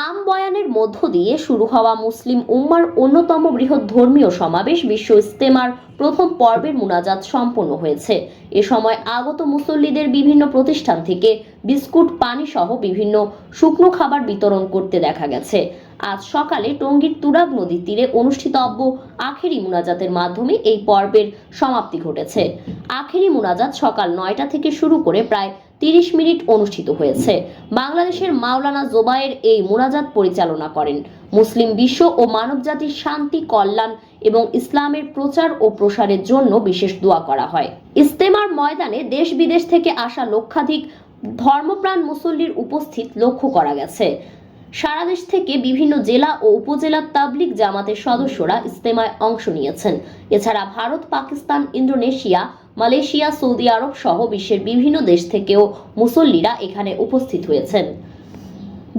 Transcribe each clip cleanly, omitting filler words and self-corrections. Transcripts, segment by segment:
আম বয়ানের মধ্য দিয়ে শুরু হওয়া মুসলিম উম্মার অন্যতম বৃহৎ ধর্মীয় সমাবেশ বিশ্ব ইজতেমার প্রথম পর্বের মুনাজাত সম্পন্ন হয়েছে। এ সময় আগত মুসল্লিদের বিভিন্ন প্রতিষ্ঠান থেকে বিস্কুট, পানি সহ বিভিন্ন শুকনো খাবার বিতরণ করতে দেখা গেছে। আজ সকালে টঙ্গীর তুরাগ নদীর তীরে অনুষ্ঠিতব্য আখেরি মুনাজাতের মাধ্যমে এই পর্বের সমাপ্তি ঘটেছে। আখেরি মুনাজাত সকাল 9টা থেকে শুরু করে প্রায় 30 মিনিট অনুষ্ঠিত হয়েছে। বাংলাদেশের মাওলানা জোবায়ের এই মুনাজাত পরিচালনা করেন। মুসলিম বিশ্ব ও মানবজাতির শান্তি, কল্যাণ এবং ইসলামের প্রচার ও প্রসারের জন্য বিশেষ দোয়া করা হয়। ইজতেমার ময়দানে দেশ বিদেশ থেকে আসা লক্ষাধিক ধর্মপ্রাণ মুসল্লির উপস্থিত লক্ষ্য করা গেছে। সারা দেশ থেকে বিভিন্ন জেলা ও উপজেলার তাবলিগ জামাতের সদস্যরা ইজতেমায় অংশ নিয়েছেন। এছাড়া Bharat, Pakistan, Indonesia, Malaysia, Saudi Arab সহ বিশ্বের বিভিন্ন দেশ থেকেও মুসল্লিরা এখানে উপস্থিত হয়েছেন।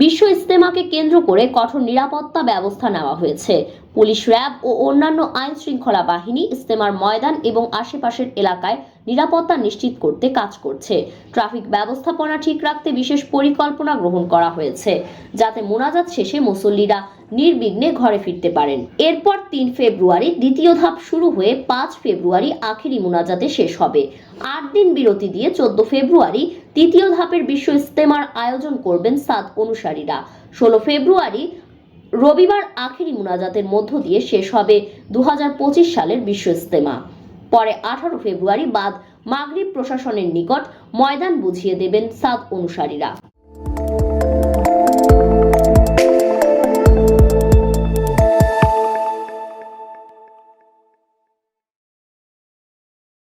বিশ্ব ইজতেমাকে কেন্দ্র করে কঠোর নিরাপত্তা ব্যবস্থা নেওয়া হয়েছে। পুলিশ, র্যাব ও অন্যান্য আইন শৃঙ্খলা বাহিনী ইজতেমার ময়দান এবং আশেপাশের এলাকায় নিরাপত্তা নিশ্চিত করতে কাজ করছে। ট্রাফিক ব্যবস্থাপনা ঠিক রাখতে বিশেষ পরিকল্পনা গ্রহণ করা হয়েছে, যাতে মোনাজাত শেষে মুসল্লিরা নির্বিঘ্নে ঘরে ফিরতে পারেন। এরপর 3 ফেব্রুয়ারি দ্বিতীয় ধাপ শুরু হয়ে 5 ফেব্রুয়ারি আখেরি মুনাজাতে শেষ হবে। 8 দিন বিরতি দিয়ে 14 ফেব্রুয়ারি তৃতীয় ধাপের বিশ্ব ইজতেমার আয়োজন করবেন সাদ অনুসারীরা। 16 ফেব্রুয়ারি রবিবার আখেরি মুনাজাতের মধ্য দিয়ে শেষ হবে 2025 সালের বিশ্ব ইজতেমা। পরে 18 ফেব্রুয়ারি বাদ মাগরিব প্রশাসনের নিকট ময়দান বুঝিয়ে দেবেন সাদ অনুসারীরা।